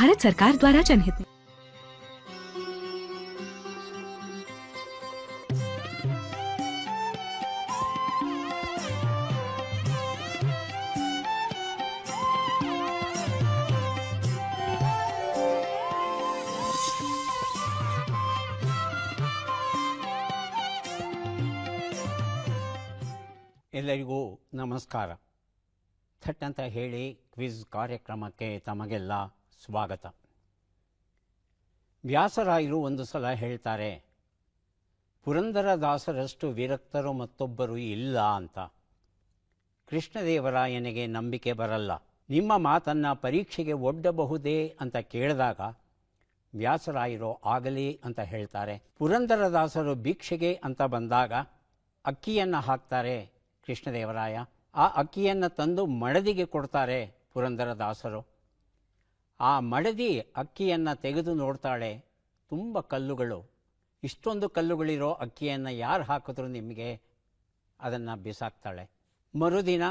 भारत सरकार द्वारा जनहित में। ಎಲ್ಲರಿಗೂ ನಮಸ್ಕಾರ. ಥಟ್ ಅಂತ ಹೇಳಿ ಕ್ವಿಜ್ ಕಾರ್ಯಕ್ರಮಕ್ಕೆ ತಮಗೆಲ್ಲ ಸ್ವಾಗತ. ವ್ಯಾಸರಾಯರು ಒಂದು ಸಲ ಹೇಳ್ತಾರೆ, ಪುರಂದರದಾಸರಷ್ಟು ವಿರಕ್ತರು ಮತ್ತೊಬ್ಬರು ಇಲ್ಲ ಅಂತ. ಕೃಷ್ಣದೇವರಾಯನಿಗೆ ನಂಬಿಕೆ ಬರಲ್ಲ, ನಿಮ್ಮ ಮಾತನ್ನು ಪರೀಕ್ಷೆಗೆ ಒಡ್ಡಬಹುದೇ ಅಂತ ಕೇಳಿದಾಗ ವ್ಯಾಸರಾಯರು ಆಗಲಿ ಅಂತ ಹೇಳ್ತಾರೆ. ಪುರಂದರದಾಸರು ಭಿಕ್ಷೆಗೆ ಅಂತ ಬಂದಾಗ ಅಕ್ಕಿಯನ್ನು ಹಾಕ್ತಾರೆ ಕೃಷ್ಣದೇವರಾಯ. ಆ ಅಕ್ಕಿಯನ್ನು ತಂದು ಮಡದಿಗೆ ಕೊಡ್ತಾರೆ ಪುರಂದರದಾಸರು. ಆ ಮಡದಿ ಅಕ್ಕಿಯನ್ನು ತೆಗೆದು ನೋಡ್ತಾಳೆ, ತುಂಬ ಕಲ್ಲುಗಳು. ಇಷ್ಟೊಂದು ಕಲ್ಲುಗಳಿರೋ ಅಕ್ಕಿಯನ್ನು ಯಾರು ಹಾಕಿದ್ರು ನಿಮಗೆ? ಅದನ್ನು ಬಿಸಾಕ್ತಾಳೆ. ಮರುದಿನ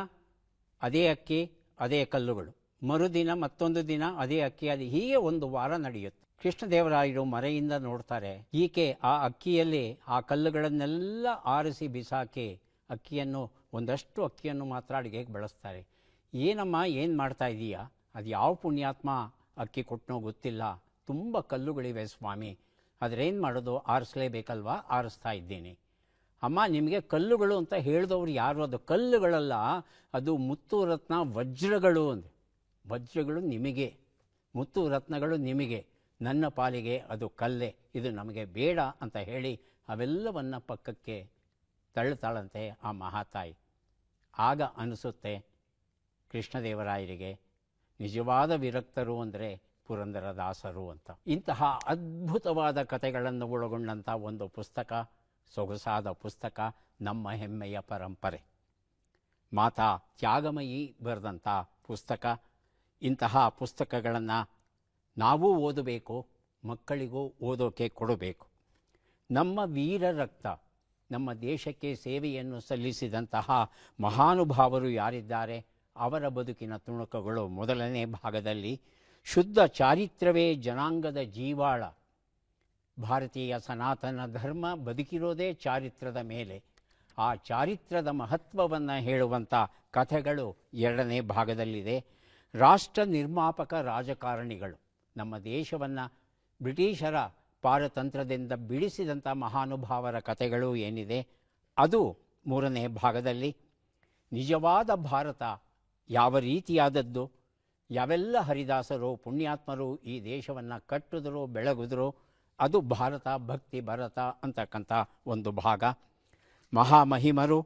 ಅದೇ ಅಕ್ಕಿ, ಅದೇ ಕಲ್ಲುಗಳು. ಮರುದಿನ ಮತ್ತೊಂದು ದಿನ ಅದೇ ಅಕ್ಕಿ. ಅದು ಹೀಗೆ ಒಂದು ವಾರ ನಡೆಯುತ್ತೆ. ಕೃಷ್ಣದೇವರಾಯರು ಮರೆಯಿಂದ ನೋಡ್ತಾರೆ, ಈಕೆ ಆ ಅಕ್ಕಿಯಲ್ಲಿ ಆ ಕಲ್ಲುಗಳನ್ನೆಲ್ಲ ಆರಿಸಿ ಬಿಸಾಕಿ ಅಕ್ಕಿಯನ್ನು, ಒಂದಷ್ಟು ಅಕ್ಕಿಯನ್ನು ಮಾತ್ರ ಅಡುಗೆಗೆ ಬಳಸ್ತಾರೆ. ಏನಮ್ಮ ಏನು ಮಾಡ್ತಾ ಇದೀಯಾ? ಅದು ಯಾವ ಪುಣ್ಯಾತ್ಮ ಅಕ್ಕಿ ಕೊಟ್ಟನೋ ಗೊತ್ತಿಲ್ಲ, ತುಂಬ ಕಲ್ಲುಗಳಿವೆ ಸ್ವಾಮಿ, ಆದ್ರೇನು ಮಾಡೋದು, ಆರಿಸಲೇಬೇಕಲ್ವಾ? ಆರಿಸ್ತಾ ಇದ್ದೀನಿ. ಅಮ್ಮ, ನಿಮಗೆ ಕಲ್ಲುಗಳು ಅಂತ ಹೇಳಿದವರು ಯಾರು? ಅದು ಕಲ್ಲುಗಳಲ್ಲ, ಅದು ಮುತ್ತು ರತ್ನ ವಜ್ರಗಳು ಅಂದೆ. ವಜ್ರಗಳು ನಿಮಗೆ, ಮುತ್ತು ರತ್ನಗಳು ನಿಮಗೆ, ನನ್ನ ಪಾಲಿಗೆ ಅದು ಕಲ್ಲೇ, ಇದು ನಮಗೆ ಬೇಡ ಅಂತ ಹೇಳಿ ಅವೆಲ್ಲವನ್ನು ಪಕ್ಕಕ್ಕೆ ತಳ್ಳುತ್ತಾಳಂತೆ ಆ ಮಹಾತಾಯಿ. ಆಗ ಅನಿಸುತ್ತೆ ಕೃಷ್ಣದೇವರಾಯರಿಗೆ ನಿಜವಾದ ವಿರಕ್ತರು ಅಂದರೆ ಪುರಂದರದಾಸರು ಅಂತ. ಇಂತಹ ಅದ್ಭುತವಾದ ಕಥೆಗಳನ್ನು ಒಳಗೊಂಡಂಥ ಒಂದು ಪುಸ್ತಕ, ಸೊಗಸಾದ ಪುಸ್ತಕ, ನಮ್ಮ ಹೆಮ್ಮೆಯ ಪರಂಪರೆ. ಮಾತಾ ತ್ಯಾಗಮಯಿ ಬರೆದಂಥ ಪುಸ್ತಕ. ಇಂತಹ ಪುಸ್ತಕಗಳನ್ನು ನಾವೂ ಓದಬೇಕು, ಮಕ್ಕಳಿಗೂ ಓದೋಕೆ ಕೊಡಬೇಕು. ನಮ್ಮ ವೀರ ರಕ್ತ, ನಮ್ಮ ದೇಶಕ್ಕೆ ಸೇವೆಯನ್ನು ಸಲ್ಲಿಸಿದಂತಹ ಮಹಾನುಭಾವರು ಯಾರಿದ್ದಾರೆ ಅವರ ಬದುಕಿನ ತುಣುಕುಗಳು ಮೊದಲನೇ ಭಾಗದಲ್ಲಿ. ಶುದ್ಧ ಚಾರಿತ್ರ್ಯವೇ ಜನಾಂಗದ ಜೀವಾಳ. ಭಾರತೀಯ ಸನಾತನ ಧರ್ಮ ಬದುಕಿರೋದೇ ಚಾರಿತ್ರ್ಯದ ಮೇಲೆ. ಆ ಚಾರಿತ್ರ್ಯದ ಮಹತ್ವವನ್ನು ಹೇಳುವಂಥ ಕಥೆಗಳು ಎರಡನೇ ಭಾಗದಲ್ಲಿದೆ. ರಾಷ್ಟ್ರ ನಿರ್ಮಾಪಕ ರಾಜಕಾರಣಿಗಳು, ನಮ್ಮ ದೇಶವನ್ನು ಬ್ರಿಟಿಷರ ಪಾರತಂತ್ರದಿಂದ ಬಿಡಿಸಿದಂಥ ಮಹಾನುಭಾವರ ಕಥೆಗಳು ಏನಿದೆ ಅದು ಮೂರನೇ ಭಾಗದಲ್ಲಿ. ನಿಜವಾದ ಭಾರತ ಯಾವ ರೀತಿಯಾದದ್ದು, ಯಾವೆಲ್ಲ ಹರಿದಾಸರು ಪುಣ್ಯಾತ್ಮರು ಈ ದೇಶವನ್ನು ಕಟ್ಟಿದ್ರು ಬೆಳಗಿದ್ರು, ಅದು ಭಾರತ ಭಕ್ತಿ ಭರತ ಅಂತಕ್ಕಂಥ ಒಂದು ಭಾಗ. ಮಹಾಮಹಿಮರು,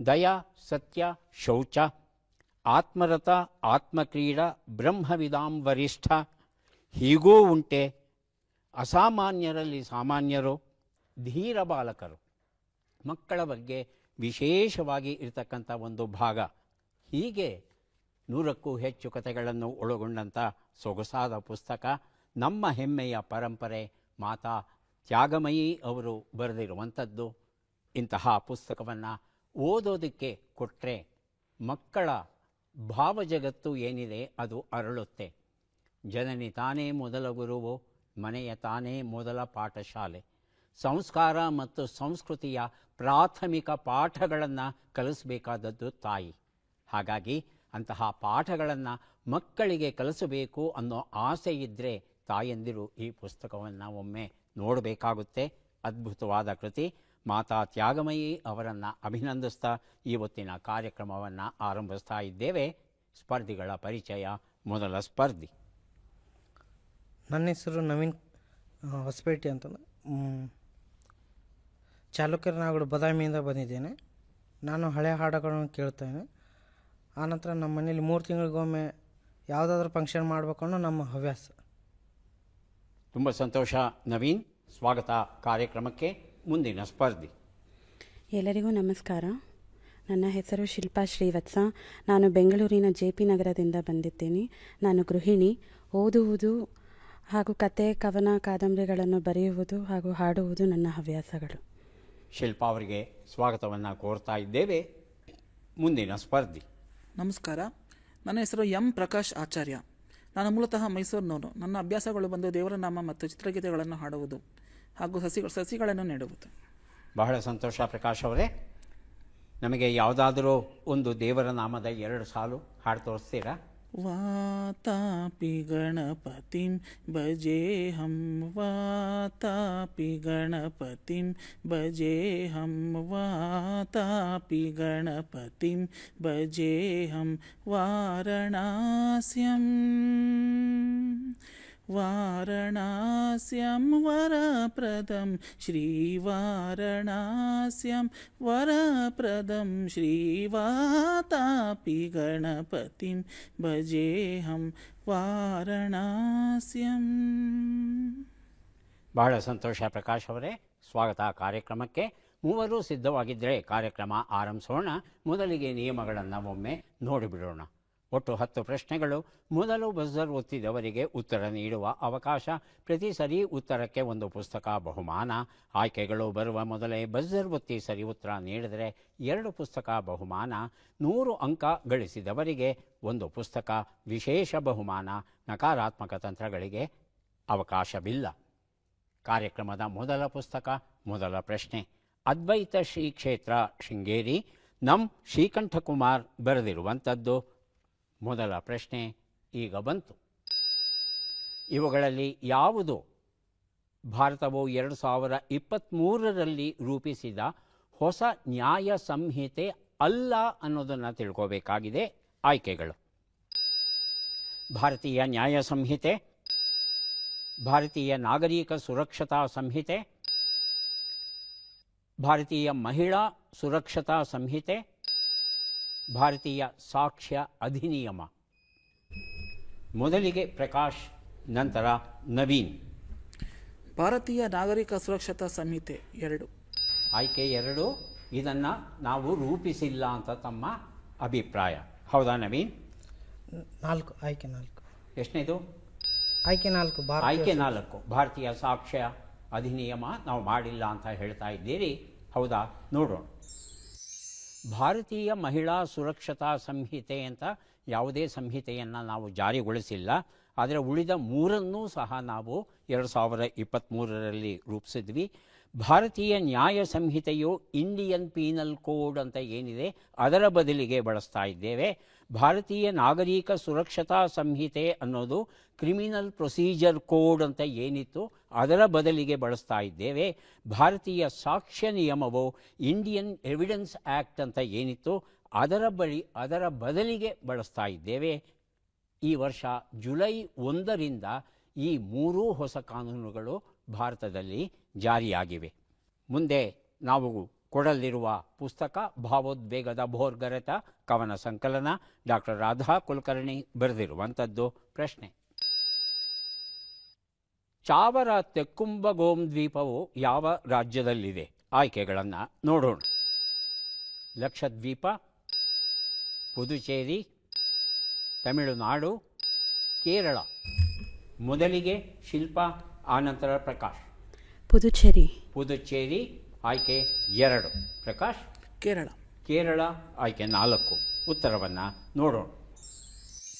ದಯ ಸತ್ಯ ಶೌಚ, ಆತ್ಮರಥ ಆತ್ಮಕ್ರೀಡ, ಬ್ರಹ್ಮವಿದಾಂ ವರಿಷ್ಠ, ಹೀಗೂ ಉಂಟೆ, ಅಸಾಮಾನ್ಯರಲ್ಲಿ ಸಾಮಾನ್ಯರು, ಧೀರ ಬಾಲಕರು, ಮಕ್ಕಳ ಬಗ್ಗೆ ವಿಶೇಷವಾಗಿ ಇರತಕ್ಕಂಥ ಒಂದು ಭಾಗ. ಹೀಗೆ 100ಕ್ಕೂ ಹೆಚ್ಚು ಕಥೆಗಳನ್ನು ಒಳಗೊಂಡಂಥ ಸೊಗಸಾದ ಪುಸ್ತಕ ನಮ್ಮ ಹೆಮ್ಮೆಯ ಪರಂಪರೆ. ಮಾತಾ ತ್ಯಾಗಮಯಿ ಅವರು ಬರೆದಿರುವಂಥದ್ದು. ಇಂತಹ ಪುಸ್ತಕವನ್ನು ಓದೋದಕ್ಕೆ ಕೊಟ್ಟರೆ ಮಕ್ಕಳ ಭಾವಜಗತ್ತು ಏನಿದೆ ಅದು ಅರಳುತ್ತೆ. ಜನನಿ ತಾನೇ ಮೊದಲ ಗುರುವು, ಮನೆಯ ತಾನೇ ಮೊದಲ ಪಾಠಶಾಲೆ. ಸಂಸ್ಕಾರ ಮತ್ತು ಸಂಸ್ಕೃತಿಯ ಪ್ರಾಥಮಿಕ ಪಾಠಗಳನ್ನು ಕಲಿಸಬೇಕಾದದ್ದು ತಾಯಿ. ಹಾಗಾಗಿ ಅಂತಹ ಪಾಠಗಳನ್ನು ಮಕ್ಕಳಿಗೆ ಕಲಿಸಬೇಕು ಅನ್ನೋ ಆಸೆ ಇದ್ದರೆ ತಾಯಂದಿರು ಈ ಪುಸ್ತಕವನ್ನು ಒಮ್ಮೆ ನೋಡಬೇಕಾಗುತ್ತೆ. ಅದ್ಭುತವಾದ ಕೃತಿ. ಮಾತಾ ತ್ಯಾಗಮಯಿ ಅವರನ್ನು ಅಭಿನಂದಿಸ್ತಾ ಇವತ್ತಿನ ಕಾರ್ಯಕ್ರಮವನ್ನು ಆರಂಭಿಸ್ತಾ ಇದ್ದೇವೆ. ಸ್ಪರ್ಧಿಗಳ ಪರಿಚಯ. ಮೊದಲ ಸ್ಪರ್ಧಿ, ನನ್ನ ಹೆಸರು ನವೀನ್ ಹೊಸಪೇಟೆ ಅಂತ, ಚಾಲುಕ್ಯರನಾಗಲು ಬದಾಮಿಯಿಂದ ಬಂದಿದ್ದೇನೆ. ನಾನು ಹಳೆ ಹಾಡುಗಳನ್ನು ಕೇಳ್ತೇನೆ. ಆನಂತರ ನಮ್ಮ ಮನೇಲಿ 3 ತಿಂಗಳಿಗೊಮ್ಮೆ ಯಾವುದಾದ್ರೂ ಫಂಕ್ಷನ್ ಮಾಡಬೇಕು ಅನ್ನೋ ನಮ್ಮ ಹವ್ಯಾಸ. ತುಂಬ ಸಂತೋಷ ನವೀನ್, ಸ್ವಾಗತ ಕಾರ್ಯಕ್ರಮಕ್ಕೆ. ಮುಂದಿನ ಸ್ಪರ್ಧಿ. ಎಲ್ಲರಿಗೂ ನಮಸ್ಕಾರ. ನನ್ನ ಹೆಸರು ಶಿಲ್ಪಾ ಶ್ರೀವತ್ಸ. ನಾನು ಬೆಂಗಳೂರಿನ JP ನಗರದಿಂದ ಬಂದಿದ್ದೇನೆ. ನಾನು ಗೃಹಿಣಿ. ಓದುವುದು ಹಾಗೂ ಕತೆ, ಕವನ, ಕಾದಂಬರಿಗಳನ್ನು ಬರೆಯುವುದು ಹಾಗೂ ಹಾಡುವುದು ನನ್ನ ಹವ್ಯಾಸಗಳು. ಶಿಲ್ಪಾ ಅವರಿಗೆ ಸ್ವಾಗತವನ್ನು ಕೋರ್ತಾ ಇದ್ದೇವೆ. ಮುಂದಿನ ಸ್ಪರ್ಧಿ. ನಮಸ್ಕಾರ. ನನ್ನ ಹೆಸರು ಎಂ ಪ್ರಕಾಶ್ ಆಚಾರ್ಯ. ನಾನು ಮೂಲತಃ ಮೈಸೂರಿನವನು. ನನ್ನ ಅಭ್ಯಾಸಗಳು ಬಂದು ದೇವರ ನಾಮ ಮತ್ತು ಚಿತ್ರಗೀತೆಗಳನ್ನು ಹಾಡುವುದು ಹಾಗೂ ಸಸಿಗಳನ್ನು ನೆಡುವುದು. ಬಹಳ ಸಂತೋಷ ಪ್ರಕಾಶ್ ಅವರೇ. ನಮಗೆ ಯಾವುದಾದರೂ ಒಂದು ದೇವರ ನಾಮದ 2 ಸಾಲು ಹಾಡು ತೋರಿಸ್ತೀರಾ? ವಾತಾಪಿ ಗಣಪತಿಂ ಭಜೇಹಂ, ವಾತಾಪಿ ಗಣಪತಿಂ ಭಜೇಹಂ, ವಾತಾಪಿ ಗಣಪತಿಂ ಭಜೇಹಂ, ವಾರಣಾಸ್ಯಂ ವಾರಣಾಸ್ಯಂ ವರಪ್ರದಂ ಶ್ರೀವಾರಣಾಸ್ಯಂ ವರಪ್ರದಂ ಶ್ರೀವಾತಾಪಿ ಗಣಪತಿಂ ಭಜೇಹಂ ವಾರಣಾಸ್ಯಂ. ಬಹಳ ಸಂತೋಷ ಪ್ರಕಾಶ್ ಅವರೇ. ಸ್ವಾಗತ ಕಾರ್ಯಕ್ರಮಕ್ಕೆ. ಮೂವರು ಸಿದ್ಧವಾಗಿದ್ದರೆ ಕಾರ್ಯಕ್ರಮ ಆರಂಭಿಸೋಣ. ಮೊದಲಿಗೆ ನಿಯಮಗಳನ್ನು ಒಮ್ಮೆ ನೋಡಿಬಿಡೋಣ. ಒಟ್ಟು 10 ಪ್ರಶ್ನೆಗಳು. ಮೊದಲು ಬಜರ್ ಒತ್ತಿದವರಿಗೆ ಉತ್ತರ ನೀಡುವ ಅವಕಾಶ. ಪ್ರತಿ ಸರಿ ಉತ್ತರಕ್ಕೆ ಒಂದು ಪುಸ್ತಕ ಬಹುಮಾನ. ಆಯ್ಕೆಗಳು ಬರುವ ಮೊದಲೇ ಬಜರ್ ಒತ್ತಿ ಸರಿ ಉತ್ತರ ನೀಡಿದರೆ 2 ಪುಸ್ತಕ ಬಹುಮಾನ. 100 ಅಂಕ ಗಳಿಸಿದವರಿಗೆ 1 ಪುಸ್ತಕ ವಿಶೇಷ ಬಹುಮಾನ. ನಕಾರಾತ್ಮಕ ತಂತ್ರಗಳಿಗೆ ಅವಕಾಶವಿಲ್ಲ. ಕಾರ್ಯಕ್ರಮದ ಮೊದಲ ಪುಸ್ತಕ, ಮೊದಲ ಪ್ರಶ್ನೆ. ಅದ್ವೈತ ಶ್ರೀ ಕ್ಷೇತ್ರ ಶೃಂಗೇರಿ, ನಂ ಶ್ರೀಕಂಠಕುಮಾರ್ ಬರೆದಿರುವಂಥದ್ದು. ಮೊದಲ ಪ್ರಶ್ನೆ ಈಗ ಬಂತು. ಇವುಗಳಲ್ಲಿ ಯಾವುದು ಭಾರತವು 2023ರಲ್ಲಿ ರೂಪಿಸಿದ ಹೊಸ ನ್ಯಾಯ ಸಂಹಿತೆ ಅಲ್ಲ ಅನ್ನೋದನ್ನು ತಿಳ್ಕೋಬೇಕಾಗಿದೆ. ಆಯ್ಕೆಗಳು: ಭಾರತೀಯ ನ್ಯಾಯ ಸಂಹಿತೆ, ಭಾರತೀಯ ನಾಗರಿಕ ಸುರಕ್ಷತಾ ಸಂಹಿತೆ, ಭಾರತೀಯ ಮಹಿಳಾ ಸುರಕ್ಷತಾ ಸಂಹಿತೆ, ಭಾರತೀಯ ಸಾಕ್ಷ್ಯ ಅಧಿನಿಯಮ. ಮೊದಲಿಗೆ ಪ್ರಕಾಶ್, ನಂತರ ನವೀನ್. ಭಾರತೀಯ ನಾಗರಿಕ ಸುರಕ್ಷತಾ ಸಂಹಿತೆ 2. ಆಯ್ಕೆ 2. ಇದನ್ನು ನಾವು ರೂಪಿಸಿಲ್ಲ ಅಂತ ತಮ್ಮ ಅಭಿಪ್ರಾಯ. ಹೌದಾ ನವೀನ್? 4. ಆಯ್ಕೆ 4. ಎಷ್ಟನೇದು? ಆಯ್ಕೆ 4. ಆಯ್ಕೆ 4 ಭಾರತೀಯ ಸಾಕ್ಷ್ಯ ಅಧಿನಿಯಮ ನಾವು ಮಾಡಿಲ್ಲ ಅಂತ ಹೇಳ್ತಾ ಇದ್ದೀರಿ. ಹೌದಾ? ನೋಡೋಣ. ಭಾರತೀಯ ಮಹಿಳಾ ಸುರಕ್ಷತಾ ಸಂಹಿತೆ ಅಂತ ಯಾವುದೇ ಸಂಹಿತೆಯನ್ನು ನಾವು ಜಾರಿಗೊಳಿಸಿಲ್ಲ. ಆದರೆ ಉಳಿದ 3 ಸಹ ನಾವು 2023ರಲ್ಲಿ ರೂಪಿಸಿದ್ವಿ. ಭಾರತೀಯ ನ್ಯಾಯ ಸಂಹಿತೆಯು ಇಂಡಿಯನ್ ಪೀನಲ್ ಕೋಡ್ ಅಂತ ಏನಿದೆ ಅದರ ಬದಲಿಗೆ ಬಳಸ್ತಾ ಇದ್ದೇವೆ. ಭಾರತೀಯ ನಾಗರಿಕ ಸುರಕ್ಷತಾ ಸಂಹಿತೆ ಅನ್ನೋದು ಕ್ರಿಮಿನಲ್ ಪ್ರೊಸೀಜರ್ ಕೋಡ್ ಅಂತ ಏನಿತ್ತು ಅದರ ಬದಲಿಗೆ ಬಳಸ್ತಾ ಇದ್ದೇವೆ. ಭಾರತೀಯ ಸಾಕ್ಷ್ಯ ನಿಯಮವು ಇಂಡಿಯನ್ ಎವಿಡೆನ್ಸ್ ಆ್ಯಕ್ಟ್ ಅಂತ ಏನಿತ್ತು ಅದರ ಬದಲಿಗೆ ಬಳಸ್ತಾ ಇದ್ದೇವೆ. ಈ ವರ್ಷ ಜುಲೈ 1ರಿಂದ ಈ 3 ಹೊಸ ಕಾನೂನುಗಳು ಭಾರತದಲ್ಲಿ ಜಾರಿಯಾಗಿವೆ. ಮುಂದೆ ನಾವು ಕೊಡಲಿರುವ ಪುಸ್ತಕ ಭಾವೋದ್ವೇಗದ ಭೋರ್ಗರೆತ ಕವನ ಸಂಕಲನ, ಡಾಕ್ಟರ್ ರಾಧಾ ಕುಲಕರ್ಣಿ ಬರೆದಿರುವಂಥದ್ದು. ಪ್ರಶ್ನೆ: ಚಾವರ ತೆಕ್ಕುಂಬಗೋಮ್ ದ್ವೀಪವು ಯಾವ ರಾಜ್ಯದಲ್ಲಿದೆ? ಆಯ್ಕೆಗಳನ್ನು ನೋಡೋಣ. ಲಕ್ಷದ್ವೀಪ, ಪುದುಚೇರಿ, ತಮಿಳುನಾಡು, ಕೇರಳ. ಮೊದಲಿಗೆ ಶಿಲ್ಪ, ಆನಂತರ ಪ್ರಕಾಶ್. ಪುದುಚೇರಿ ಆಯ್ಕೆ 2. ಪ್ರಕಾಶ್? ಕೇರಳ ಆಯ್ಕೆ 4. ಉತ್ತರವನ್ನು ನೋಡೋಣ.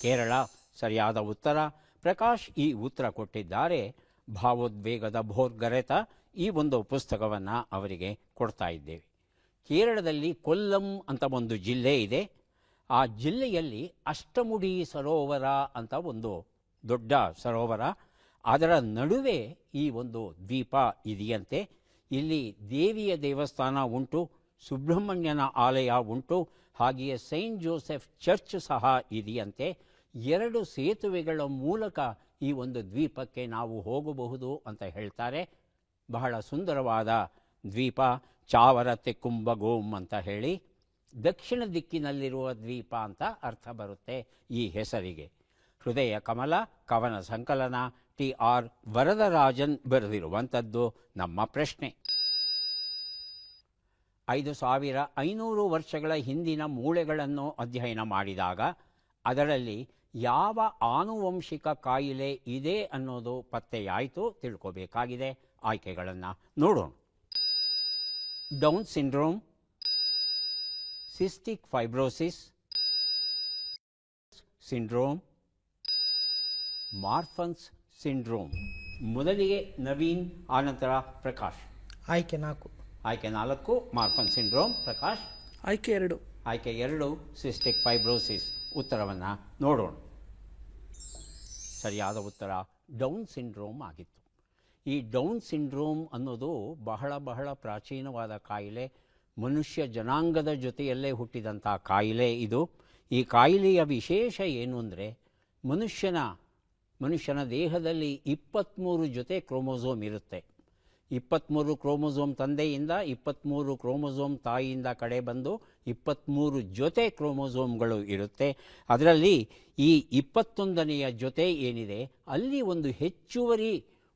ಕೇರಳ ಸರಿಯಾದ ಉತ್ತರ. ಪ್ರಕಾಶ್ ಈ ಉತ್ತರ ಕೊಟ್ಟಿದ್ದಾರೆ. ಭಾವೋದ್ವೇಗದ ಭೋರ್ಗರೆತ ಈ ಒಂದು ಪುಸ್ತಕವನ್ನು ಅವರಿಗೆ ಕೊಡ್ತಾ ಇದ್ದೇವೆ. ಕೇರಳದಲ್ಲಿ ಕೊಲ್ಲಂ ಅಂತ ಒಂದು ಜಿಲ್ಲೆ ಇದೆ. ಆ ಜಿಲ್ಲೆಯಲ್ಲಿ ಅಷ್ಟಮುಡಿ ಸರೋವರ ಅಂತ ಒಂದು ದೊಡ್ಡ ಸರೋವರ, ಅದರ ನಡುವೆ ಈ ಒಂದು ದ್ವೀಪ ಇದೆಯಂತೆ. ಇಲ್ಲಿ ದೇವಿಯ ದೇವಸ್ಥಾನ ಉಂಟು, ಸುಬ್ರಹ್ಮಣ್ಯನ ಆಲಯ ಉಂಟು, ಹಾಗೆಯೇ ಸೈಂಟ್ ಜೋಸೆಫ್ ಚರ್ಚ್ ಸಹ ಇದೆಯಂತೆ. 2 ಸೇತುವೆಗಳ ಮೂಲಕ ಈ ಒಂದು ದ್ವೀಪಕ್ಕೆ ನಾವು ಹೋಗಬಹುದು ಅಂತ ಹೇಳ್ತಾರೆ. ಬಹಳ ಸುಂದರವಾದ ದ್ವೀಪ, ಚಾವರ ತೆಕ್ಕುಂಬಗೋಮ್ ಅಂತ ಹೇಳಿ. ದಕ್ಷಿಣ ದಿಕ್ಕಿನಲ್ಲಿರುವ ದ್ವೀಪ ಅಂತ ಅರ್ಥ ಬರುತ್ತೆ ಈ ಹೆಸರಿಗೆ. ಹೃದಯ ಕಮಲ ಕವನ ಸಂಕಲನ, TR ವರದರಾಜನ್ ಬರೆದಿರುವಂಥದ್ದು. ನಮ್ಮ ಪ್ರಶ್ನೆ: 5500 ವರ್ಷಗಳ ಹಿಂದಿನ ಮೂಳೆಗಳನ್ನು ಅಧ್ಯಯನ ಮಾಡಿದಾಗ ಅದರಲ್ಲಿ ಯಾವ ಆನುವಂಶಿಕ ಕಾಯಿಲೆ ಇದೆ ಅನ್ನೋದು ಪತ್ತೆಯಾಯಿತು. ತಿಳ್ಕೋಬೇಕಾಗಿದೆ. ಆಯ್ಕೆಗಳನ್ನು ನೋಡೋಣ. Down syndrome, cystic fibrosis syndrome, Marfan's syndrome. ಮೊದಲಿಗೆ ನವೀನ್, ಆನಂತರ ಪ್ರಕಾಶ್. ಆಯ್ಕೆ 4. ಆಯ್ಕೆ 4 ಮಾರ್ಫನ್ ಸಿಂಡ್ರೋಮ್. ಪ್ರಕಾಶ್. ಆಯ್ಕೆ 2. ಆಯ್ಕೆ 2 ಸಿಸ್ಟಿಕ್ ಫೈಬ್ರೋಸಿಸ್. ಉತ್ತರವನ್ನು ನೋಡೋಣ. ಸರಿಯಾದ ಉತ್ತರ ಡೌನ್ ಸಿಂಡ್ರೋಮ್ ಆಗಿತ್ತು. ಈ ಡೌನ್ ಸಿಂಡ್ರೋಮ್ ಅನ್ನೋದು ಬಹಳ ಬಹಳ ಪ್ರಾಚೀನವಾದ ಕಾಯಿಲೆ. ಮನುಷ್ಯ ಜನಾಂಗದ ಜೊತೆಯಲ್ಲೇ ಹುಟ್ಟಿದಂಥ ಕಾಯಿಲೆ ಇದು. ಈ ಕಾಯಿಲೆಯ ವಿಶೇಷ ಏನು ಅಂದರೆ ಮನುಷ್ಯನ ದೇಹದಲ್ಲಿ 23 ಜೊತೆ ಕ್ರೋಮೋಸೋಮ್ ಇರುತ್ತೆ. 23 ಕ್ರೋಮೋಸೋಮ್ ತಂದೆಯಿಂದ, 23 ಕ್ರೋಮೋಸೋಮ್ ತಾಯಿಯಿಂದ ಕಡೆ ಬಂದು 23 ಜೊತೆ ಕ್ರೋಮೋಸೋಮ್ಗಳು ಇರುತ್ತೆ. ಅದರಲ್ಲಿ ಈ 21ನೆಯ ಜೊತೆ ಏನಿದೆ ಅಲ್ಲಿ ಒಂದು ಹೆಚ್ಚುವರಿ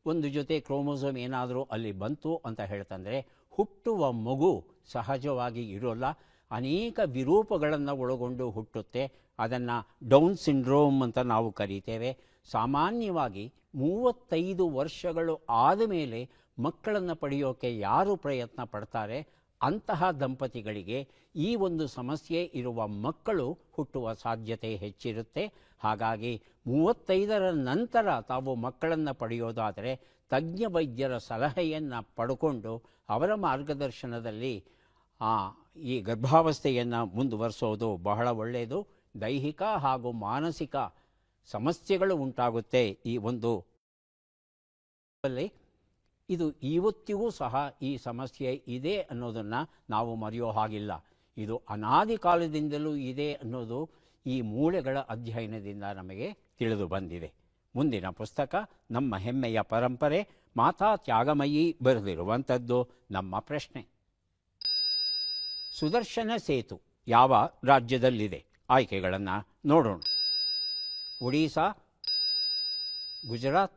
ಒಂದು ಜೊತೆ ಕ್ರೋಮೋಸೋಮ್ ಏನಾದರೂ ಅಲ್ಲಿ ಬಂತು ಅಂತ ಹೇಳ್ತಂದರೆ ಹುಟ್ಟುವ ಮಗು ಸಹಜವಾಗಿ ಇರೋಲ್ಲ, ಅನೇಕ ವಿರೂಪಗಳನ್ನು ಒಳಗೊಂಡು ಹುಟ್ಟುತ್ತೆ. ಅದನ್ನು ಡೌನ್ ಸಿಂಡ್ರೋಮ್ ಅಂತ ನಾವು ಕರೀತೇವೆ. ಸಾಮಾನ್ಯವಾಗಿ 35 ವರ್ಷಗಳು ಆದ ಮೇಲೆ ಮಕ್ಕಳನ್ನು ಪಡೆಯೋಕ್ಕೆ ಯಾರು ಪ್ರಯತ್ನ ಪಡ್ತಾರೆ ಅಂತಹ ದಂಪತಿಗಳಿಗೆ ಈ ಒಂದು ಸಮಸ್ಯೆ ಇರುವ ಮಕ್ಕಳು ಹುಟ್ಟುವ ಸಾಧ್ಯತೆ ಹೆಚ್ಚಿರುತ್ತೆ. ಹಾಗಾಗಿ 35ರ ನಂತರ ತಾವು ಮಕ್ಕಳನ್ನು ಪಡೆಯೋದಾದರೆ ತಜ್ಞ ವೈದ್ಯರ ಸಲಹೆಯನ್ನು ಪಡ್ಕೊಂಡು ಅವರ ಮಾರ್ಗದರ್ಶನದಲ್ಲಿ ಈ ಗರ್ಭಾವಸ್ಥೆಯನ್ನು ಮುಂದುವರಿಸೋದು ಬಹಳ ಒಳ್ಳೆಯದು. ದೈಹಿಕ ಹಾಗೂ ಮಾನಸಿಕ ಸಮಸ್ಯೆಗಳು ಉಂಟಾಗುತ್ತೆ ಈ ಒಂದು ಇದು ಇವತ್ತಿಗೂ ಸಹ ಈ ಸಮಸ್ಯೆ ಇದೆ ಅನ್ನೋದನ್ನು ನಾವು ಮರೆಯೋ ಹಾಗಿಲ್ಲ. ಇದು ಅನಾದಿ ಕಾಲದಿಂದಲೂ ಇದೆ ಅನ್ನೋದು ಈ ಮೂಳೆಗಳ ಅಧ್ಯಯನದಿಂದ ನಮಗೆ ತಿಳಿದು ಬಂದಿದೆ. ಮುಂದಿನ ಪುಸ್ತಕ ನಮ್ಮ ಹೆಮ್ಮೆಯ ಪರಂಪರೆ, ಮಾತಾ ತ್ಯಾಗಮಯಿ ಬರೆದಿರುವಂಥದ್ದು ನಮ್ಮ ಪ್ರಶ್ನೆ. ಸುದರ್ಶನ ಸೇತು ಯಾವ ರಾಜ್ಯದಲ್ಲಿದೆ? ಆಯ್ಕೆಗಳನ್ನು ನೋಡೋಣ. ಒಡಿಶಾ, ಗುಜರಾತ್,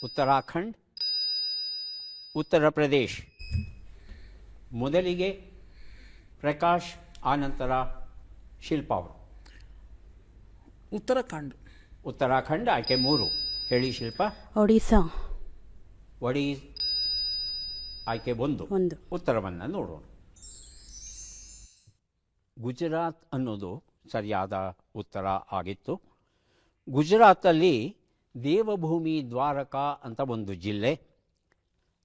ಉತ್ತರಾಖಂಡ್, ಉತ್ತರ ಪ್ರದೇಶ್. ಮೊದಲಿಗೆ ಪ್ರಕಾಶ್, ಆನಂತರ ಶಿಲ್ಪಾ ಅವರು. ಉತ್ತರಾಖಂಡ್ ಆಯ್ಕೆ 3. ಹೇಳಿ ಶಿಲ್ಪಾ. ಒಡಿಸ್ಸಾ. ಆಯ್ಕೆ 1. ಉತ್ತರವನ್ನು ನೋಡೋಣ. ಗುಜರಾತ್ ಅನ್ನೋದು ಸರಿಯಾದ ಉತ್ತರ ಆಗಿತ್ತು. ಗುಜರಾತಲ್ಲಿ ದೇವಭೂಮಿ ದ್ವಾರಕಾ ಅಂತ ಒಂದು ಜಿಲ್ಲೆ.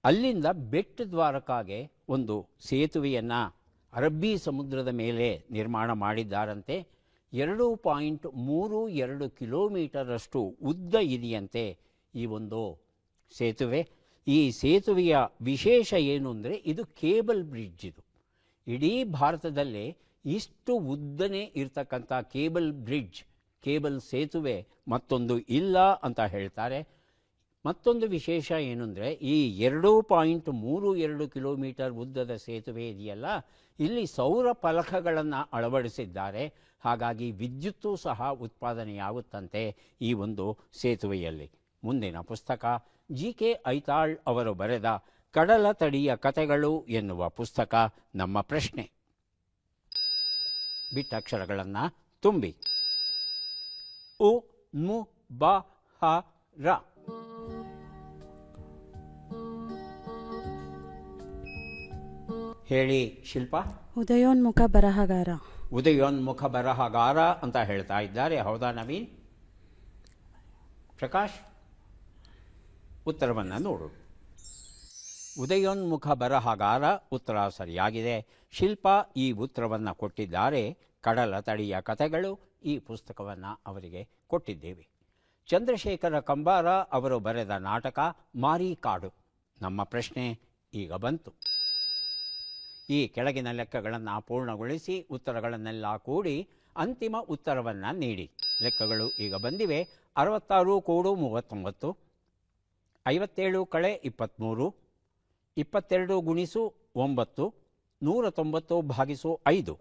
ಅಲ್ಲಿಂದ ಬೆಟ್ಟ ದ್ವಾರಕಾಗೆ ಒಂದು ಸೇತುವೆಯನ್ನು ಅರಬ್ಬಿ ಸಮುದ್ರದ ಮೇಲೆ ನಿರ್ಮಾಣ ಮಾಡಿದ್ದಾರಂತೆ. 2.32 ಕಿಲೋಮೀಟರಷ್ಟು ಉದ್ದ ಇದೆಯಂತೆ ಈ ಒಂದು ಸೇತುವೆ. ಈ ಸೇತುವೆಯ ವಿಶೇಷ ಏನು ಅಂದರೆ ಇದು ಕೇಬಲ್ ಬ್ರಿಡ್ಜ್. ಇದು ಇಡೀ ಭಾರತದಲ್ಲೇ ಇಷ್ಟು ಉದ್ದನೇ ಇರ್ತಕ್ಕಂಥ ಕೇಬಲ್ ಸೇತುವೆ ಮತ್ತೊಂದು ಇಲ್ಲ ಅಂತ ಹೇಳ್ತಾರೆ. ಮತ್ತೊಂದು ವಿಶೇಷ ಏನು ಅಂದರೆ ಈ 2.32 ಕಿಲೋಮೀಟರ್ ಉದ್ದದ ಸೇತುವೆ ಇದೆಯಲ್ಲ, ಇಲ್ಲಿ ಸೌರ ಫಲಕಗಳನ್ನು ಅಳವಡಿಸಿದ್ದಾರೆ. ಹಾಗಾಗಿ ವಿದ್ಯುತ್ತು ಸಹ ಉತ್ಪಾದನೆಯಾಗುತ್ತಂತೆ ಈ ಒಂದು ಸೇತುವೆಯಲ್ಲಿ. ಮುಂದಿನ ಪುಸ್ತಕ GK ಐತಾಳ್ ಅವರು ಬರೆದ ಕಡಲ ತಡಿಯ ಕಥೆಗಳು ಎನ್ನುವ ಪುಸ್ತಕ ನಮ್ಮ ಪ್ರಶ್ನೆ. ಬಿಟ್ಟಕ್ಷರಗಳನ್ನು ತುಂಬಿ. ಉ ಮು ಬ ಹ ರ. ಹೇಳಿ ಶಿಲ್ಪಾ. ಉದಯೋನ್ಮುಖ ಬರಹಗಾರ. ಉದಯೋನ್ಮುಖ ಬರಹಗಾರ ಅಂತ ಹೇಳ್ತಾ ಇದ್ದಾರೆ. ಹೌದಾ ನವೀನ್? ಪ್ರಕಾಶ್, ಉತ್ತರವನ್ನು ನೋಡು. ಉದಯೋನ್ಮುಖ ಬರಹಗಾರ ಉತ್ತರ ಸರಿಯಾಗಿದೆ. ಶಿಲ್ಪಾ ಈ ಉತ್ತರವನ್ನು ಕೊಟ್ಟಿದ್ದಾರೆ. ಕಡಲ ತಡಿಯ ಕಥೆಗಳು ಈ ಪುಸ್ತಕವನ್ನು ಅವರಿಗೆ ಕೊಟ್ಟಿದ್ದೇವೆ. ಚಂದ್ರಶೇಖರ ಕಂಬಾರ ಅವರು ಬರೆದ ನಾಟಕ ಮಾರಿಕಾಡು. ನಮ್ಮ ಪ್ರಶ್ನೆ ಈಗ ಬಂತು. ಈ ಕೆಳಗಿನ ಲೆಕ್ಕಗಳನ್ನು ಪೂರ್ಣಗೊಳಿಸಿ ಉತ್ತರಗಳನ್ನೆಲ್ಲ ಕೂಡಿ ಅಂತಿಮ ಉತ್ತರವನ್ನು ನೀಡಿ. ಲೆಕ್ಕಗಳು ಈಗ ಬಂದಿವೆ. 66 ಕೂಡು 39, 57 ಕಳೆ 23, 22 ಗುಣಿಸು 9, 190 ಭಾಗಿಸು 5.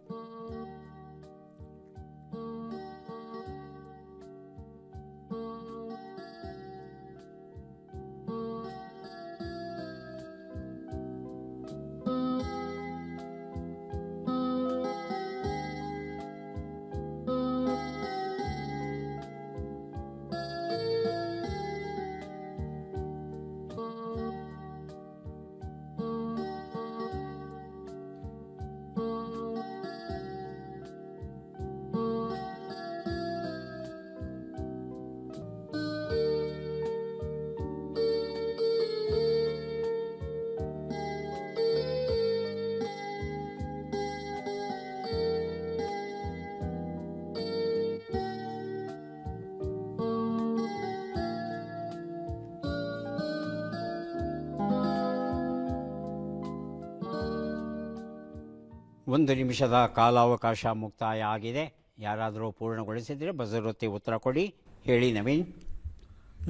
1 ನಿಮಿಷದ ಕಾಲಾವಕಾಶ ಮುಕ್ತಾಯ ಆಗಿದೆ. ಯಾರಾದರೂ ಪೂರ್ಣಗೊಳಿಸಿದರೆ ಬಜರೊತ್ತಿ ಉತ್ತರ ಕೊಡಿ. ಹೇಳಿ ನವೀನ್.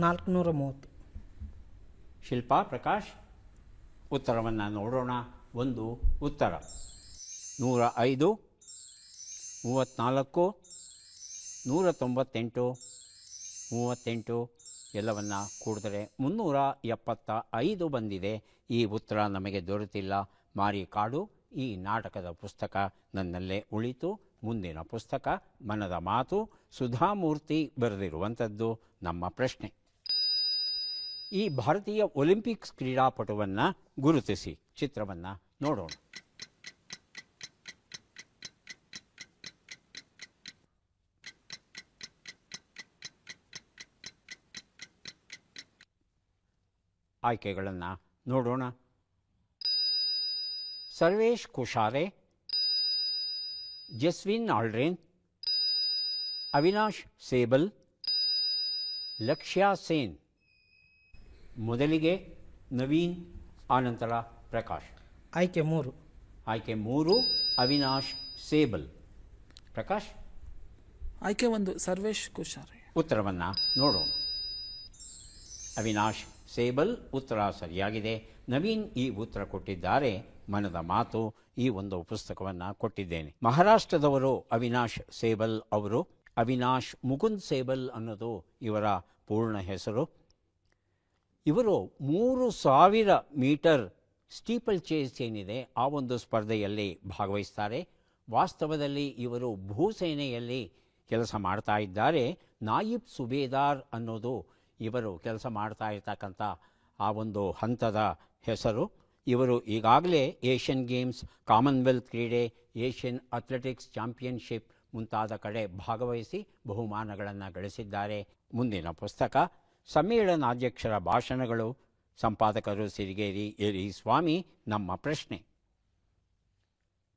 430. ಶಿಲ್ಪಾ, ಪ್ರಕಾಶ್, ಉತ್ತರವನ್ನು ನೋಡೋಣ. ಒಂದು ಉತ್ತರ 105, 34, 198, 38 ಎಲ್ಲವನ್ನು ಕೂಡಿದರೆ 375 ಬಂದಿದೆ. ಈ ಉತ್ತರ ನಮಗೆ ದೊರೆತಿಲ್ಲ. ಮಾರಿ ಕಾಡು ಈ ನಾಟಕದ ಪುಸ್ತಕ ನನ್ನಲ್ಲೇ ಉಳಿತು. ಮುಂದಿನ ಪುಸ್ತಕ ಮನದ ಮಾತು, ಸುಧಾಮೂರ್ತಿ ಬರೆದಿರುವಂಥದ್ದು. ನಮ್ಮ ಪ್ರಶ್ನೆ: ಈ ಭಾರತೀಯ ಒಲಿಂಪಿಕ್ಸ್ ಕ್ರೀಡಾಪಟುವನ್ನು ಗುರುತಿಸಿ. ಚಿತ್ರವನ್ನು ನೋಡೋಣ. ಆಯ್ಕೆಗಳನ್ನು ನೋಡೋಣ. ಸರ್ವೇಶ್ ಕುಶಾರೆ, ಜಸ್ವಿನ್ ಆಲ್ಡ್ರೇನ್, ಅವಿನಾಶ್ ಸೇಬಲ್, ಲಕ್ಷ್ಯ ಸೇನ್. ಮೊದಲಿಗೆ ನವೀನ್, ಆನಂತರ ಪ್ರಕಾಶ್. ಆಯ್ಕೆ 3. ಆಯ್ಕೆ 3 ಅವಿನಾಶ್ ಸೇಬಲ್. ಪ್ರಕಾಶ್. ಆಯ್ಕೆ 1 ಸರ್ವೇಶ್ ಕುಶಾರೆ. ಉತ್ತರವನ್ನು ನೋಡೋಣ. ಅವಿನಾಶ್ ಸೇಬಲ್ ಉತ್ತರ ಸರಿಯಾಗಿದೆ. ನವೀನ್ ಈ ಉತ್ತರ ಕೊಟ್ಟಿದ್ದಾರೆ. ಮನದ ಮಾತು ಈ ಒಂದು ಪುಸ್ತಕವನ್ನು ಕೊಟ್ಟಿದ್ದೇನೆ. ಮಹಾರಾಷ್ಟ್ರದವರು ಅವಿನಾಶ್ ಸೇಬಲ್ ಅವರು. ಅವಿನಾಶ್ ಮುಕುಂದ್ ಸೇಬಲ್ ಅನ್ನೋದು ಇವರ ಪೂರ್ಣ ಹೆಸರು. ಇವರು 3000 ಮೀಟರ್ ಸ್ಟೀಪಲ್ ಚೇಸ್ ಏನಿದೆ ಆ ಒಂದು ಸ್ಪರ್ಧೆಯಲ್ಲಿ ಭಾಗವಹಿಸ್ತಾರೆ. ವಾಸ್ತವದಲ್ಲಿ ಇವರು ಭೂಸೇನೆಯಲ್ಲಿ ಕೆಲಸ ಮಾಡ್ತಾ ಇದ್ದಾರೆ. ನಾಯಿಬ್ ಸುಬೇದಾರ್ ಅನ್ನೋದು ಇವರು ಕೆಲಸ ಮಾಡ್ತಾ ಇರ್ತಕ್ಕಂಥ ಆ ಒಂದು ಹಂತದ ಹೆಸರು. ಇವರು ಈಗಾಗಲೇ ಏಷ್ಯನ್ ಗೇಮ್ಸ್, ಕಾಮನ್ವೆಲ್ತ್ ಕ್ರೀಡೆ, ಏಷ್ಯನ್ ಅಥ್ಲೆಟಿಕ್ಸ್ ಚಾಂಪಿಯನ್ಶಿಪ್ ಮುಂತಾದ ಕಡೆ ಭಾಗವಹಿಸಿ ಬಹುಮಾನಗಳನ್ನು ಗಳಿಸಿದ್ದಾರೆ. ಮುಂದಿನ ಪುಸ್ತಕ ಸಮ್ಮೇಳನಾಧ್ಯಕ್ಷರ ಭಾಷಣಗಳು. ಸಂಪಾದಕರು ಸಿರಿಗೇರಿ ಎರಿ ಸ್ವಾಮಿ. ನಮ್ಮ ಪ್ರಶ್ನೆ.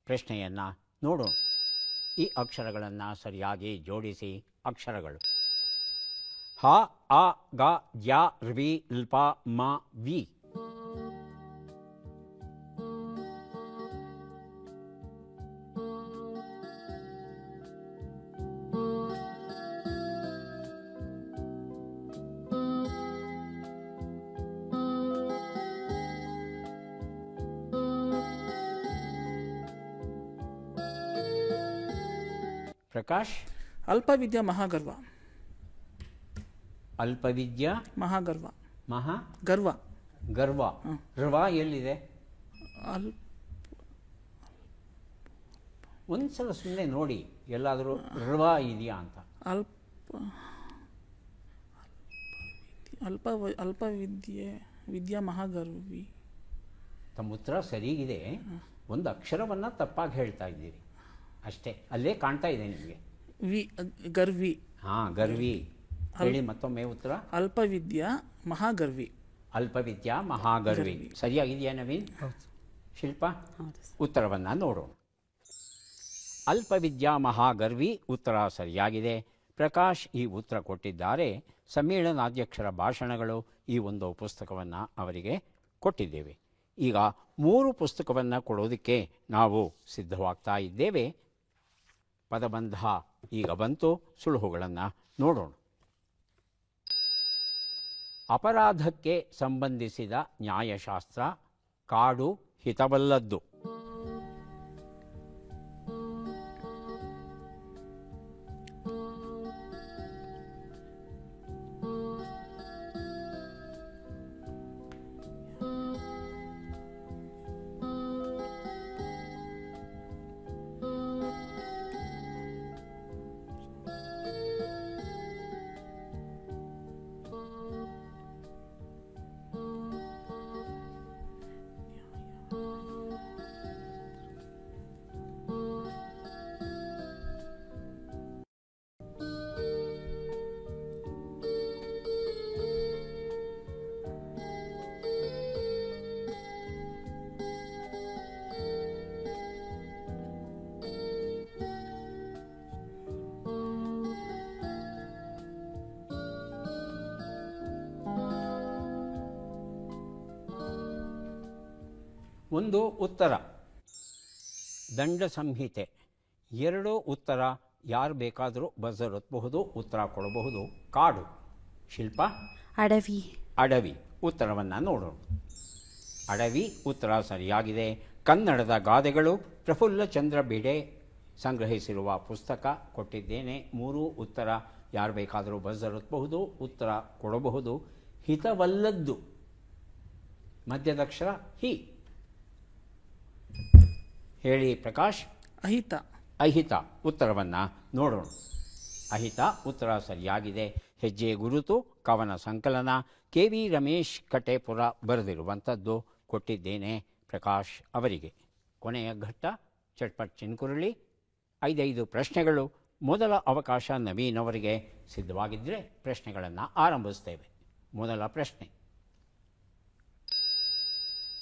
ಪ್ರಶ್ನೆಯನ್ನು ನೋಡೋಣ. ಈ ಅಕ್ಷರಗಳನ್ನು ಸರಿಯಾಗಿ ಜೋಡಿಸಿ. ಅಕ್ಷರಗಳು: ಹ, ಅ, ಗ, ಯ, ರ್ವಿ, ಲ್ಪ, ಮ, ವಿ. ಪ್ರಕಾಶ್. ಅಲ್ಪವಿದ್ಯಾ ಮಹಾಗರ್ವ. ಅಲ್ಪವಿದ್ಯಾ ಮಹಾಗರ್ವ. ಮಹಾ ಗರ್ವ. ಗರ್ವ. ರ್ವ ಎಲ್ಲಿದೆ? ಒಂದ್ಸಲ ಸುಮ್ಮನೆ ನೋಡಿ ಎಲ್ಲಾದರೂ ರ್ವ ಇದೆಯಾ ಅಂತ. ಅಲ್ಪವಿದ್ಯೆ ವಿದ್ಯಾ ಮಹಾಗರ್ವಿ. ತಮ್ಮ ಉತ್ತರ ಸರಿಗಿದೆ. ಒಂದು ಅಕ್ಷರವನ್ನು ತಪ್ಪಾಗಿ ಹೇಳ್ತಾ ಇದ್ದೀರಿ ಅಷ್ಟೇ. ಅಲ್ಲೇ ಕಾಣ್ತಾ ಇದೆ ನಿಮಗೆ. ಗರ್ವಿ. ಹಾಂ, ಗರ್ವಿ. ಹೇಳಿ ಮತ್ತೊಮ್ಮೆ ಉತ್ತರ. ಅಲ್ಪವಿದ್ಯಾ ಮಹಾಗರ್ವಿ. ಅಲ್ಪವಿದ್ಯಾ ಮಹಾಗರ್ವಿ. ಸರಿಯಾಗಿದೆಯಾ ನವೀನ್? ಶಿಲ್ಪ, ಉತ್ತರವನ್ನು ನೋಡೋಣ. ಅಲ್ಪವಿದ್ಯಾ ಮಹಾಗರ್ವಿ ಉತ್ತರ ಸರಿಯಾಗಿದೆ. ಪ್ರಕಾಶ್ ಈ ಉತ್ತರ ಕೊಟ್ಟಿದ್ದಾರೆ. ಸಮ್ಮೇಳನಾಧ್ಯಕ್ಷರ ಭಾಷಣಗಳು ಈ ಒಂದು ಪುಸ್ತಕವನ್ನು ಅವರಿಗೆ ಕೊಟ್ಟಿದ್ದೇವೆ. ಈಗ 3 ಪುಸ್ತಕವನ್ನು ಕೊಡೋದಕ್ಕೆ ನಾವು ಸಿದ್ಧವಾಗ್ತಾ ಇದ್ದೇವೆ. ಪದಬಂಧ ಈಗ ಬಂತು. ಸುಳುಹುಗಳನ್ನು ನೋಡೋಣ. ಅಪರಾಧಕ್ಕೆ ಸಂಬಂಧಿಸಿದ ನ್ಯಾಯಶಾಸ್ತ್ರ. ಕಾಡು ಹಿತವಲ್ಲದ್ದು. ಒಂದು ಉತ್ತರ. ದಂಡ ಸಂಹಿತೆ. 2 ಉತ್ತರ, ಯಾರು ಬೇಕಾದರೂ ಬಜರ್ ಒತ್ತಬಹುದು, ಉತ್ತರ ಕೊಡಬಹುದು. ಕಾಡು. ಶಿಲ್ಪ. ಅಡವಿ. ಅಡವಿ. ಉತ್ತರವನ್ನು ನೋಡೋಣ. ಅಡವಿ ಉತ್ತರ ಸರಿಯಾಗಿದೆ. ಕನ್ನಡದ ಗಾದೆಗಳು ಪ್ರಫುಲ್ಲ ಚಂದ್ರ ಬಿಡೆ ಸಂಗ್ರಹಿಸಿರುವ ಪುಸ್ತಕ ಕೊಟ್ಟಿದ್ದೇನೆ. 3 ಉತ್ತರ, ಯಾರು ಬೇಕಾದರೂ ಬಜರ್ ಒತ್ತಬಹುದು, ಉತ್ತರ ಕೊಡಬಹುದು. ಹಿತವಲ್ಲದ್ದು. ಮಧ್ಯದಕ್ಷರ ಹಿ. ಹೇಳಿ ಪ್ರಕಾಶ್. ಅಹಿತ. ಅಹಿತ. ಉತ್ತರವನ್ನು ನೋಡೋಣ. ಅಹಿತ ಉತ್ತರ ಸರಿಯಾಗಿದೆ. ಹೆಜ್ಜೆ ಗುರುತು ಕವನ ಸಂಕಲನ. KV ರಮೇಶ್ ಕಟೇಪುರ ಬರೆದಿರುವಂಥದ್ದು ಕೊಟ್ಟಿದ್ದೇನೆ ಪ್ರಕಾಶ್ ಅವರಿಗೆ. ಕೊನೆಯ ಘಟ್ಟ ಚಟ್ಪಟ್ ಚಿನ್ಕುರಳಿ. 5 ಪ್ರಶ್ನೆಗಳು. ಮೊದಲ ಅವಕಾಶ ನವೀನ್ ಅವರಿಗೆ. ಸಿದ್ಧವಾಗಿದ್ದರೆ ಪ್ರಶ್ನೆಗಳನ್ನು ಆರಂಭಿಸ್ತೇವೆ. ಮೊದಲ ಪ್ರಶ್ನೆ.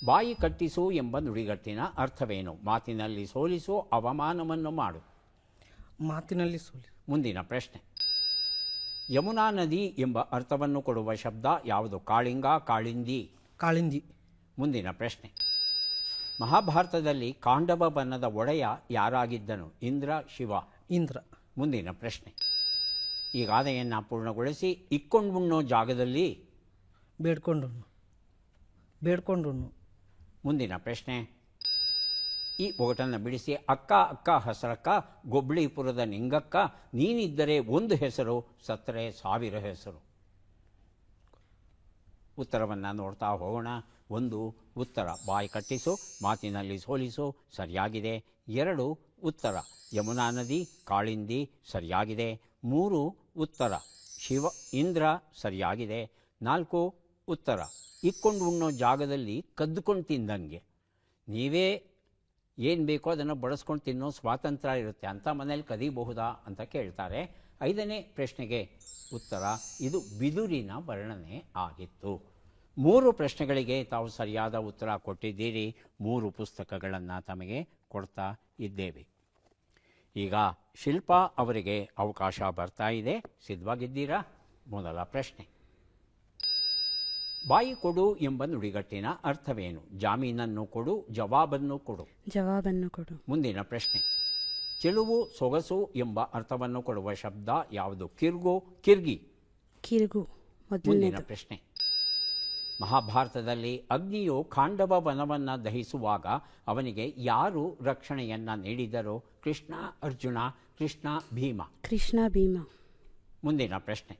ಬಾಯಿ ಕಟ್ಟಿಸು ಎಂಬ ನುಡಿಗಟ್ಟಿನ ಅರ್ಥವೇನು? ಮಾತಿನಲ್ಲಿ ಸೋಲಿಸು, ಅವಮಾನವನ್ನು ಮಾಡು. ಮಾತಿನಲ್ಲಿ ಸೋಲಿ. ಮುಂದಿನ ಪ್ರಶ್ನೆ. ಯಮುನಾ ನದಿ ಎಂಬ ಅರ್ಥವನ್ನು ಕೊಡುವ ಶಬ್ದ ಯಾವುದು? ಕಾಳಿಂಗ, ಕಾಳಿಂದಿ. ಕಾಳಿಂದಿ. ಮುಂದಿನ ಪ್ರಶ್ನೆ. ಮಹಾಭಾರತದಲ್ಲಿ ಕಾಂಡವ ಬನ್ನದ ಒಡೆಯ ಯಾರಾಗಿದ್ದನು? ಇಂದ್ರ, ಶಿವ. ಇಂದ್ರ. ಮುಂದಿನ ಪ್ರಶ್ನೆ. ಈ ಗಾದೆಯನ್ನು ಪೂರ್ಣಗೊಳಿಸಿ. ಇಕ್ಕೊಂಡುಣ್ಣೋ ಜಾಗದಲ್ಲಿ. ಬೇಡ್ಕೊಂಡು. ಮುಂದಿನ ಪ್ರಶ್ನೆ. ಈ ಒಗಟನ್ನು ಬಿಡಿಸಿ. ಅಕ್ಕ ಅಕ್ಕ ಹಸರಕ್ಕ, ಗೊಬ್ಳಿಪುರದ ನಿಂಗಕ್ಕ, ನೀನಿದ್ದರೆ ಒಂದು ಹೆಸರು, ಸತ್ತರೆ 1000 ಹೆಸರು. ಉತ್ತರವನ್ನು ನೋಡ್ತಾ ಹೋಗೋಣ. 1 ಉತ್ತರ, ಬಾಯಿ ಕಟ್ಟಿಸು, ಮಾತಿನಲ್ಲಿ ಸೋಲಿಸು, ಸರಿಯಾಗಿದೆ. 2 ಉತ್ತರ, ಯಮುನಾ ನದಿ, ಕಾಳಿಂದಿ, ಸರಿಯಾಗಿದೆ. 3 ಉತ್ತರ, ಇಂದ್ರ, ಸರಿಯಾಗಿದೆ. 4 ಉತ್ತರ, ಇಕ್ಕೊಂಡು ಉಣ್ಣೋ ಜಾಗದಲ್ಲಿ ಕದ್ದುಕೊಂಡು ತಿಂದಂಗೆ. ನೀವೇ ಏನು ಬೇಕೋ ಅದನ್ನು ಬಳಸ್ಕೊಂಡು ತಿನ್ನೋ ಸ್ವಾತಂತ್ರ್ಯ ಇರುತ್ತೆ, ಅಂಥ ಮನೇಲಿ ಕದೀಬಹುದಾ ಅಂತ ಕೇಳ್ತಾರೆ. 5ನೇ ಪ್ರಶ್ನೆಗೆ ಉತ್ತರ, ಇದು ಬಿದುರಿನ ವರ್ಣನೆ ಆಗಿತ್ತು. 3 ಪ್ರಶ್ನೆಗಳಿಗೆ ತಾವು ಸರಿಯಾದ ಉತ್ತರ ಕೊಟ್ಟಿದ್ದೀರಿ. 3 ಪುಸ್ತಕಗಳನ್ನು ತಮಗೆ ಕೊಡ್ತಾ ಇದ್ದೇವೆ. ಈಗ ಶಿಲ್ಪಾ ಅವರಿಗೆ ಅವಕಾಶ ಬರ್ತಾ ಇದೆ. ಸಿದ್ಧವಾಗಿದ್ದೀರಾ? ಮೊದಲ ಪ್ರಶ್ನೆ. ಬಾಯಿ ಕೊಡು ಎಂಬ ನುಡಿಗಟ್ಟಿನ ಅರ್ಥವೇನು? ಜಾಮೀನನ್ನು ಕೊಡು, ಜವಾಬನ್ನು ಕೊಡು. ಜವಾಬನ್ನು ಕೊಡು. ಮುಂದಿನ ಪ್ರಶ್ನೆ. ಚೆಲುವು, ಸೊಗಸು ಎಂಬ ಅರ್ಥವನ್ನು ಕೊಡುವ ಶಬ್ದ ಯಾವುದು? ಕಿರ್ಗು, ಕಿರ್ಗಿ. ಕಿರ್ಗು. ಮುಂದಿನ ಪ್ರಶ್ನೆ. ಮಹಾಭಾರತದಲ್ಲಿ ಅಗ್ನಿಯು ಖಾಂಡವ ವನವನ್ನು ದಹಿಸುವಾಗ ಅವನಿಗೆ ಯಾರು ರಕ್ಷಣೆಯನ್ನ ನೀಡಿದರು? ಕೃಷ್ಣ, ಅರ್ಜುನ, ಕೃಷ್ಣ, ಭೀಮ. ಕೃಷ್ಣ, ಭೀಮ. ಮುಂದಿನ ಪ್ರಶ್ನೆ.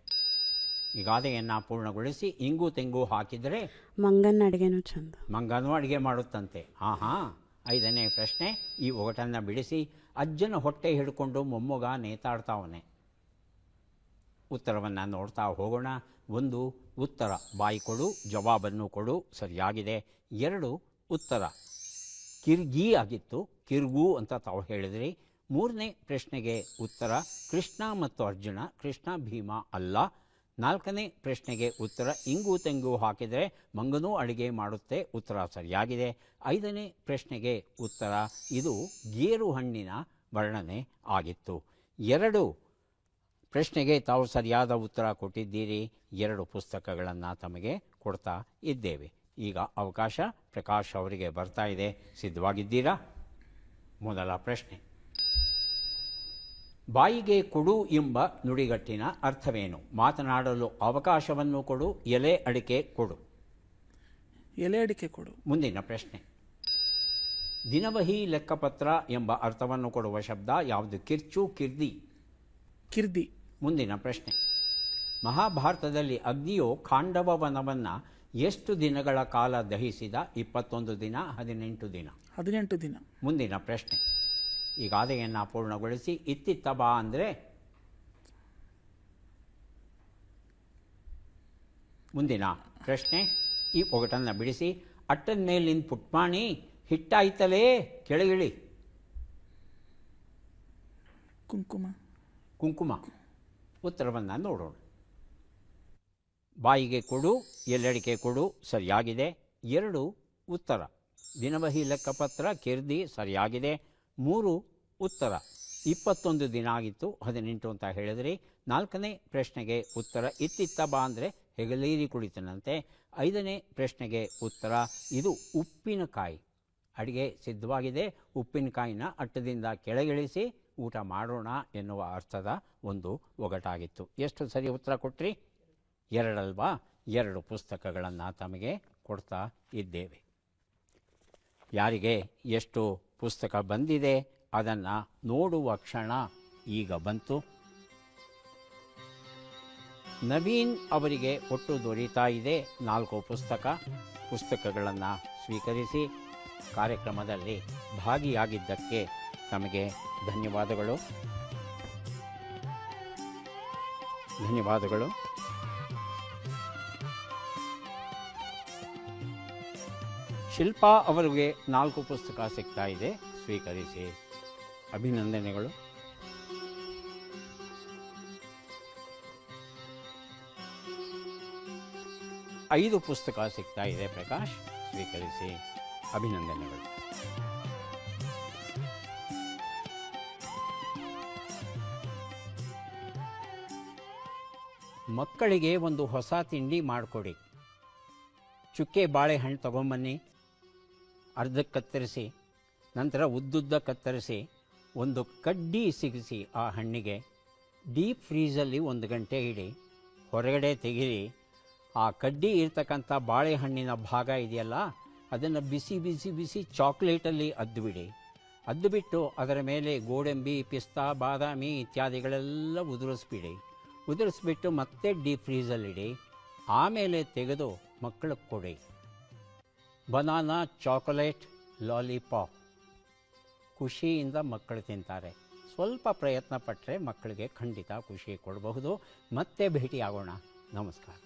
ಈ ಗಾದೆಯನ್ನು ಪೂರ್ಣಗೊಳಿಸಿ. ಇಂಗು ತೆಂಗು ಹಾಕಿದರೆ ಮಂಗನ ಅಡುಗೆನೂ ಚಂದ. ಮಂಗನೂ ಅಡುಗೆ ಮಾಡುತ್ತಂತೆ. 5ನೇ ಪ್ರಶ್ನೆ. ಈ ಒಗಟನ್ನು ಬಿಡಿಸಿ. ಅಜ್ಜನ ಹೊಟ್ಟೆ ಹಿಡ್ಕೊಂಡು ಮೊಮ್ಮಗ ನೇತಾಡ್ತಾವನೆ. ಉತ್ತರವನ್ನು ನೋಡ್ತಾ ಹೋಗೋಣ. 1 ಉತ್ತರ, ಬಾಯಿ ಕೊಡು, ಜವಾಬನ್ನು ಕೊಡು, ಸರಿಯಾಗಿದೆ. 2 ಉತ್ತರ, ಕಿರ್ಗಿ ಆಗಿತ್ತು, ಕಿರ್ಗು ಅಂತ ತಾವು ಹೇಳಿದ್ರಿ. 3ನೇ ಪ್ರಶ್ನೆಗೆ ಉತ್ತರ, ಕೃಷ್ಣ ಮತ್ತು ಅರ್ಜುನ, ಕೃಷ್ಣ ಭೀಮ ಅಲ್ಲ. 4ನೇ ಪ್ರಶ್ನೆಗೆ ಉತ್ತರ, ಇಂಗು ತೆಂಗು ಹಾಕಿದರೆ ಮಂಗನೂ ಅಡುಗೆ ಮಾಡುತ್ತೆ, ಉತ್ತರ ಸರಿಯಾಗಿದೆ. 5ನೇ ಪ್ರಶ್ನೆಗೆ ಉತ್ತರ, ಇದು ಗೇರು ಹಣ್ಣಿನ ವರ್ಣನೆ ಆಗಿತ್ತು. 2 ಪ್ರಶ್ನೆಗೆ ತಾವು ಸರಿಯಾದ ಉತ್ತರ ಕೊಟ್ಟಿದ್ದೀರಿ. 2 ಪುಸ್ತಕಗಳನ್ನು ತಮಗೆ ಕೊಡ್ತಾ ಇದ್ದೇವೆ. ಈಗ ಅವಕಾಶ ಪ್ರಕಾಶ್ ಅವರಿಗೆ ಬರ್ತಾ ಇದೆ. ಸಿದ್ಧವಾಗಿದ್ದೀರಾ? ಮೊದಲ ಪ್ರಶ್ನೆ. ಬಾಯಿಗೆ ಕೊಡು ಎಂಬ ನುಡಿಗಟ್ಟಿನ ಅರ್ಥವೇನು? ಮಾತನಾಡಲು ಅವಕಾಶವನ್ನು ಕೊಡು, ಎಲೆ ಅಡಿಕೆ ಕೊಡು. ಎಲೆ ಅಡಿಕೆ ಕೊಡು. ಮುಂದಿನ ಪ್ರಶ್ನೆ. ದಿನವಹಿ ಲೆಕ್ಕಪತ್ರ ಎಂಬ ಅರ್ಥವನ್ನು ಕೊಡುವ ಶಬ್ದ ಯಾವುದು? ಕಿರ್ಚು, ಕಿರ್ದಿ. ಕಿರ್ದಿ. ಮುಂದಿನ ಪ್ರಶ್ನೆ. ಮಹಾಭಾರತದಲ್ಲಿ ಅಗ್ನಿಯು ಖಾಂಡವ ವನವನ್ನು ಎಷ್ಟು ದಿನಗಳ ಕಾಲ ದಹಿಸಿದ? 21 ದಿನ, 18 ದಿನ. 18 ದಿನ. ಮುಂದಿನ ಪ್ರಶ್ನೆ. ಈ ಗಾದೆಯನ್ನು ಪೂರ್ಣಗೊಳಿಸಿ. ಇತ್ತಿತ್ತ ಬಾ ಅಂದರೆ? ಮುಂದಿನ ಪ್ರಶ್ನೆ. ಈ ಒಗಟನ್ನು ಬಿಡಿಸಿ. ಅಟ್ಟದ ಮೇಲಿನ ಪುಟ್ಮಾಣಿ ಹಿಟ್ಟಾಯ್ತಲೇ ಕೆಳಗಿಳಿ. ಕುಂಕುಮ. ಕುಂಕುಮ. ಉತ್ತರವನ್ನು ನೋಡೋಣ. ಬಾಯಿಗೆ ಕೊಡು, ಎಲ್ಲಡಿಕೆ ಕೊಡು, ಸರಿಯಾಗಿದೆ. 2 ಉತ್ತರ, ದಿನವಹಿ ಲೆಕ್ಕಪತ್ರ, ಕಿರ್ದಿ, ಸರಿಯಾಗಿದೆ. 3 ಉತ್ತರ, 21 ದಿನ ಆಗಿತ್ತು, 18 ಅಂತ ಹೇಳಿದ್ರಿ. 4ನೇ ಪ್ರಶ್ನೆಗೆ ಉತ್ತರ, ಇತ್ತಿತ್ತ ಬಾ ಅಂದರೆ ಹೆಗಲೇರಿ ಕುಳಿತನಂತೆ. 5ನೇ ಪ್ರಶ್ನೆಗೆ ಉತ್ತರ, ಇದು ಉಪ್ಪಿನಕಾಯಿ. ಅಡುಗೆ ಸಿದ್ಧವಾಗಿದೆ, ಉಪ್ಪಿನಕಾಯಿನ ಅಟ್ಟದಿಂದ ಕೆಳಗಿಳಿಸಿ ಊಟ ಮಾಡೋಣ ಎನ್ನುವ ಅರ್ಥದ ಒಂದು ಒಗಟಾಗಿತ್ತು. ಎಷ್ಟು ಸರಿ ಉತ್ತರ ಕೊಟ್ರಿ? 2 ಅಲ್ವಾ? 2 ಪುಸ್ತಕಗಳನ್ನು ತಮಗೆ ಕೊಡ್ತಾ ಇದ್ದೇವೆ. ಯಾರಿಗೆ ಎಷ್ಟು ಪುಸ್ತಕ ಬಂದಿದೆ ಅದನ್ನು ನೋಡುವ ಕ್ಷಣ ಈಗ ಬಂತು. ನವೀನ್ ಅವರಿಗೆ ಒಟ್ಟು ದೊರೀತಾ ಇದೆ 4 ಪುಸ್ತಕಗಳನ್ನು ಸ್ವೀಕರಿಸಿ ಕಾರ್ಯಕ್ರಮದಲ್ಲಿ ಭಾಗಿಯಾಗಿದ್ದಕ್ಕೆ ತಮಗೆ ಧನ್ಯವಾದಗಳು. ಶಿಲ್ಪಾ ಅವರಿಗೆ 4 ಪುಸ್ತಕ ಸಿಗ್ತಾ ಇದೆ, ಸ್ವೀಕರಿಸಿ. ಅಭಿನಂದನೆಗಳು. ಐದು ಪುಸ್ತಕ ಸಿಗ್ತಾ ಇದೆ ಪ್ರಕಾಶ್, ಸ್ವೀಕರಿಸಿ. ಅಭಿನಂದನೆಗಳು. ಮಕ್ಕಳಿಗೆ ಒಂದು ಹೊಸ ತಿಂಡಿ ಮಾಡಿಕೊಡಿ. ಚುಕ್ಕೆ ಬಾಳೆಹಣ್ಣು ತಗೊಂಬನ್ನಿ, ಅರ್ಧಕ್ಕೆ ಕತ್ತರಿಸಿ, ನಂತರ ಉದ್ದುದ್ದ ಕತ್ತರಿಸಿ ಒಂದು ಕಡ್ಡಿ ಸಿಗಿಸಿ ಆ ಹಣ್ಣಿಗೆ. ಡೀಪ್ ಫ್ರೀಜಲ್ಲಿ 1 ಗಂಟೆ ಇಡಿ, ಹೊರಗಡೆ ತೆಗೀರಿ. ಆ ಕಡ್ಡಿ ಇರ್ತಕ್ಕಂಥ ಬಾಳೆಹಣ್ಣಿನ ಭಾಗ ಇದೆಯಲ್ಲ, ಅದನ್ನು ಬಿಸಿ ಬಿಸಿ ಬಿಸಿ ಚಾಕ್ಲೇಟಲ್ಲಿ ಅದ್ದುಬಿಡಿ. ಅದ್ದುಬಿಟ್ಟು ಅದರ ಮೇಲೆ ಗೋಡಂಬಿ, ಪಿಸ್ತಾ, ಬಾದಾಮಿ ಇತ್ಯಾದಿಗಳೆಲ್ಲ ಉದುರಿಸ್ಬಿಟ್ಟು ಮತ್ತೆ ಡೀಪ್ ಫ್ರೀಜಲ್ಲಿಡಿ. ಆಮೇಲೆ ತೆಗೆದು ಮಕ್ಕಳಿಗೆ ಕೊಡಿ. ಬನಾನಾ ಚಾಕೊಲೇಟ್ ಲಾಲಿಪಾಪ್ ಖುಷಿಯಿಂದ ಮಕ್ಕಳು ತಿಂತಾರೆ. ಸ್ವಲ್ಪ ಪ್ರಯತ್ನ ಪಟ್ಟರೆ ಮಕ್ಕಳಿಗೆ ಖಂಡಿತ ಖುಷಿ ಕೊಡಬಹುದು. ಮತ್ತೆ ಭೇಟಿಯಾಗೋಣ. ನಮಸ್ಕಾರ.